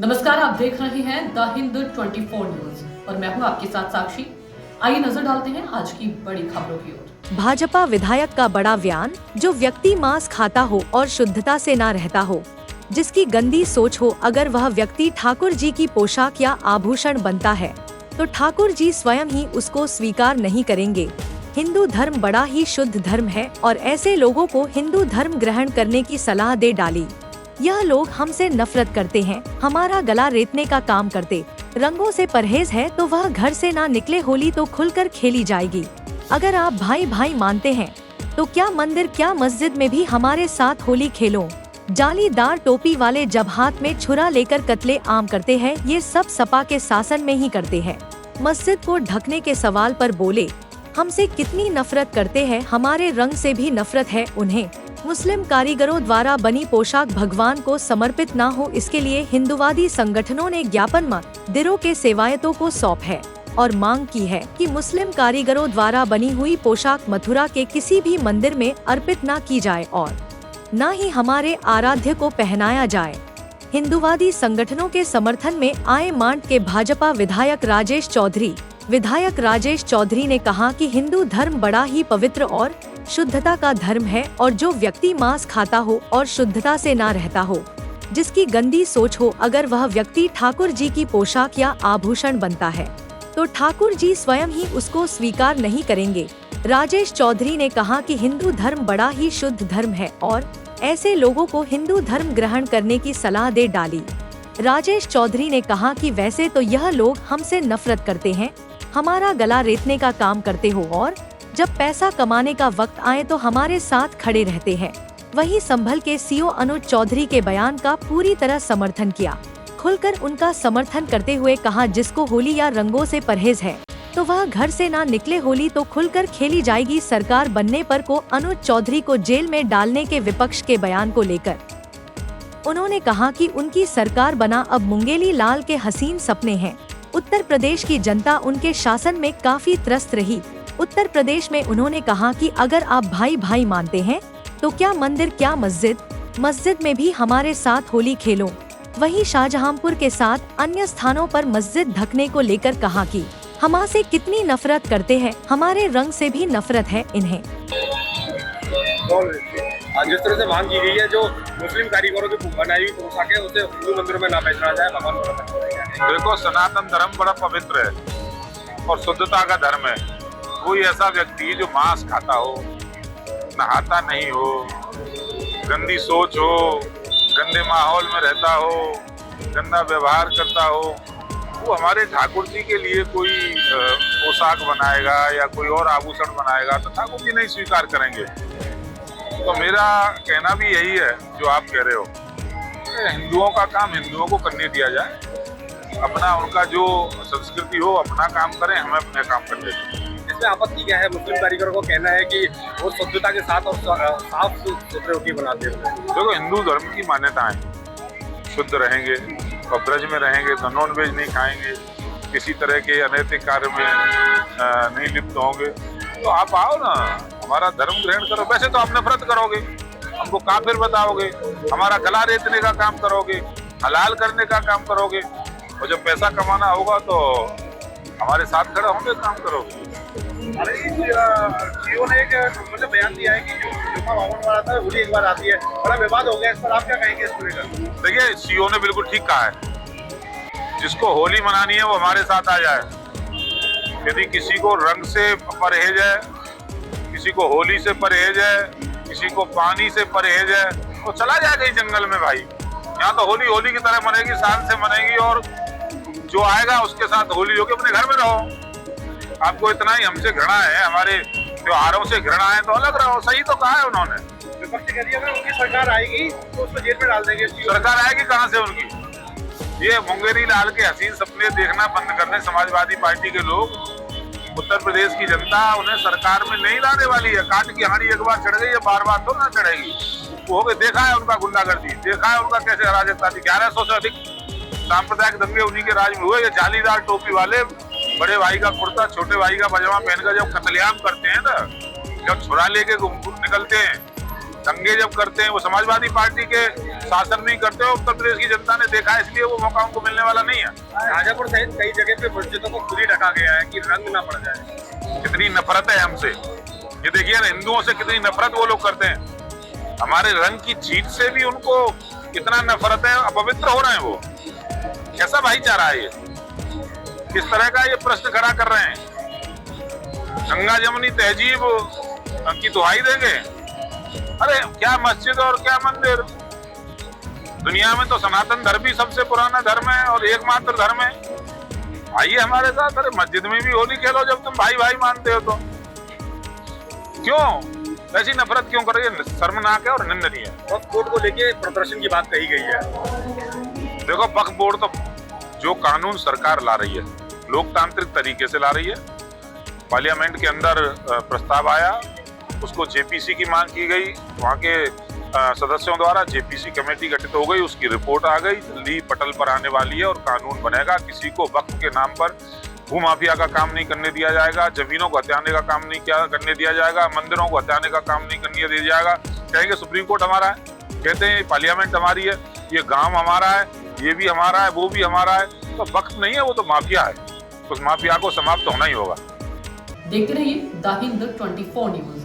नमस्कार, आप देख रहे हैं द हिंद 24 न्यूज और मैं हूं आपके साथ साक्षी। आइए नजर डालते हैं आज की बड़ी खबरों की ओर। भाजपा विधायक का बड़ा बयान। जो व्यक्ति मांस खाता हो और शुद्धता से ना रहता हो, जिसकी गंदी सोच हो, अगर वह व्यक्ति ठाकुर जी की पोशाक या आभूषण बनता है तो ठाकुर जी स्वयं ही उसको स्वीकार नहीं करेंगे। हिंदू धर्म बड़ा ही शुद्ध धर्म है और ऐसे लोगों को हिंदू धर्म ग्रहण करने की सलाह दे डाली। यह लोग हमसे नफरत करते हैं, हमारा गला रेतने का काम करते। रंगों से परहेज है तो वह घर से ना निकले, होली तो खुलकर खेली जाएगी। अगर आप भाई भाई मानते हैं तो क्या मंदिर क्या मस्जिद में भी हमारे साथ होली खेलो। जालीदार टोपी वाले जब हाथ में छुरा लेकर कत्ले आम करते हैं, ये सब सपा के शासन में ही करते हैं। मस्जिद को ढकने के सवाल पर बोले, हमसे कितनी नफरत करते हैं, हमारे रंग से भी नफरत है उन्हें। मुस्लिम कारीगरों द्वारा बनी पोशाक भगवान को समर्पित ना हो, इसके लिए हिंदुवादी संगठनों ने ज्ञापन मंदिरों के सेवायतों को सौंप है और मांग की है कि मुस्लिम कारीगरों द्वारा बनी हुई पोशाक मथुरा के किसी भी मंदिर में अर्पित ना की जाए और न ही हमारे आराध्य को पहनाया जाए। हिंदुवादी संगठनों के समर्थन में आए मांड के भाजपा विधायक राजेश चौधरी ने कहा कि हिंदू धर्म बड़ा ही पवित्र और शुद्धता का धर्म है और जो व्यक्ति मांस खाता हो और शुद्धता से ना रहता हो, जिसकी गंदी सोच हो, अगर वह व्यक्ति ठाकुर जी की पोशाक या आभूषण बनता है तो ठाकुर जी स्वयं ही उसको स्वीकार नहीं करेंगे। राजेश चौधरी ने कहा कि हिंदू धर्म बड़ा ही शुद्ध धर्म है और ऐसे लोगों को हिंदू धर्म ग्रहण करने की सलाह दे डाली। राजेश चौधरी ने कहा कि वैसे तो यह लोग हमसे नफरत करते हैं, हमारा गला रेतने का काम करते हो और जब पैसा कमाने का वक्त आए तो हमारे साथ खड़े रहते हैं। वहीं संभल के सीओ अनुज चौधरी के बयान का पूरी तरह समर्थन किया। खुलकर उनका समर्थन करते हुए कहा, जिसको होली या रंगों से परहेज है तो वह घर से ना निकले, होली तो खुलकर खेली जाएगी। सरकार बनने पर को अनुज चौधरी को जेल में डालने के विपक्ष के बयान को लेकर उन्होंने कहा कि उनकी सरकार बना, अब मुंगेली लाल के हसीन सपने हैं। उत्तर प्रदेश की जनता उनके शासन में काफी त्रस्त रही। उत्तर प्रदेश में उन्होंने कहा कि अगर आप भाई भाई मानते हैं तो क्या मंदिर क्या मस्जिद में भी हमारे साथ होली खेलो। वहीं शाहजहांपुर के साथ अन्य स्थानों पर मस्जिद ढकने को लेकर कहा कि हमसे कितनी नफरत करते हैं, हमारे रंग से भी नफरत है इन्हें। जिस तरह से मांग की गई है, जो मुस्लिम कारीगरों की बनाई हुई पोशाक है उसे हिंदू मंदिरों में ना पहना जाए, भगवान। देखो, सनातन धर्म बड़ा पवित्र है और शुद्धता का धर्म है। कोई ऐसा व्यक्ति जो मांस खाता हो, नहाता नहीं हो, गंदी सोच हो, गंदे माहौल में रहता हो, गंदा व्यवहार करता हो, वो हमारे ठाकुर जी के लिए कोई पोशाक बनाएगा या कोई और आभूषण बनाएगा तो ठाकुर जी नहीं स्वीकार करेंगे। तो मेरा कहना भी यही है जो आप कह रहे हो, हिंदुओं का काम हिंदुओं को करने दिया जाए। अपना उनका जो संस्कृति हो अपना काम करें, हमें अपने काम कर लेते। इसमें आपत्ति क्या है? मुस्लिम कारीगरों को कहना है कि वो शुद्धता के साथ और साफ सुथरे रोटी बनाते हैं। देखो, हिंदू धर्म की मान्यता है, शुद्ध रहेंगे और ब्रज में रहेंगे तो नॉन वेज नहीं खाएंगे, किसी तरह के अनैतिक कार्य में नहीं लिप्त होंगे। तो आप आओ ना, हमारा धर्म ग्रहण करो। वैसे तो आप नफरत करोगे, हमको काफिर बताओगे, हमारा गला रेतने का काम करोगे, हलाल करने का काम करोगे, और जब पैसा कमाना होगा तो हमारे साथ खड़े होंगे, काम करोगे। अरे सीओ ने एक मतलब बयान दिया है कि जो जुम्मा बावन वाला था होली एक बार आती है, बड़ा विवाद हो गया इस पर, आप क्या कहेंगे? देखिए, सीओ ने बिल्कुल ठीक कहा है, जिसको होली मनानी है वो हमारे साथ आ जाए। यदि किसी को रंग से परहेज है, किसी को होली से परहेज है, किसी को पानी से परहेज है, तो चला जाए कहीं जंगल में भाई। यहाँ तो होली होली की तरह मनेगी, शान से मनेगी, और जो आएगा उसके साथ होली होगी, अपने घर में रहो। आपको इतना ही हमसे घृणा है, हमारे त्योहारों से घृणा है तो अलग रहो। सही तो कहा है उन्होंने। विपक्ष कह रही है अगर उनकी सरकार आएगी तो उसको जेल में डाल देंगे। सरकार आएगी कहाँ से उनकी? ये मुंगेरी लाल के हसीन सपने देखना बंद करने समाजवादी पार्टी के लोग, उत्तर प्रदेश की जनता उन्हें सरकार में नहीं लाने वाली है। काट की हांडी एक बार चढ़ गई है, बार बार तो ना चढ़ेगी। वो हो गए, देखा है उनका गुंडागर्दी, देखा है उनका कैसे अराजकता थी। 1100 से अधिक सांप्रदायिक दंगे उन्हीं के राज में हुए। ये जालीदार टोपी वाले बड़े भाई का कुर्ता छोटे भाई का पजामा पहनकर जब कत्लेआम करते हैं ना, जब छुरा लेके निकलते हैं दंगे जब करते हैं वो समाजवादी पार्टी के शासन में ही करते हैं। उत्तर प्रदेश की जनता ने देखा है, इसलिए वो मौका उनको मिलने वाला नहीं है। शाहजहांपुर सहित कई जगह पे मस्जिदों को खुली रखा गया है कि रंग ना पड़ जाए। कितनी नफरत है हमसे, ये देखिए ना, हिंदुओं से कितनी नफरत वो लोग करते हैं। हमारे रंग की जीत से भी उनको कितना नफरत है, अपवित्र हो रहे हैं वो। कैसा भाईचारा है ये? किस तरह का ये प्रश्न खड़ा कर रहे हैं? गंगा जमुनी तहजीब की दुहाई देंगे? अरे क्या मस्जिद और क्या मंदिर, दुनिया में तो सनातन धर्म ही सबसे पुराना धर्म है और एकमात्र धर्म है। आइए हमारे साथ, अरे मस्जिद में भी होली खेलो जब तुम भाई भाई मानते हो तो। क्यों ऐसी नफरत क्यों कर रही है? शर्मनाक है और निंदनीय है। वक्फ बोर्ड को लेके प्रदर्शन की बात कही गई है। देखो, वक्फ बोर्ड तो जो कानून सरकार ला रही है लोकतांत्रिक तरीके से ला रही है। पार्लियामेंट के अंदर प्रस्ताव आया, उसको जेपीसी की मांग की गई, वहाँ के सदस्यों द्वारा जेपीसी कमेटी गठित हो गई, उसकी रिपोर्ट आ गई, जल्दी पटल पर आने वाली है और कानून बनेगा। किसी को वक्फ के नाम पर भूमाफिया का काम नहीं करने दिया जाएगा, जमीनों को हथियाने का काम नहीं करने दिया जाएगा, मंदिरों को हथियाने का काम नहीं करने दिया जाएगा। कहेंगे सुप्रीम कोर्ट हमारा है, कहते हैं पार्लियामेंट हमारी है, ये गांव हमारा है, ये भी हमारा है, वो भी हमारा है। तो वक्फ नहीं है, वो तो माफिया है। उस माफिया को समाप्त होना ही होगा। देखते रहिए द हिंद 24 न्यूज।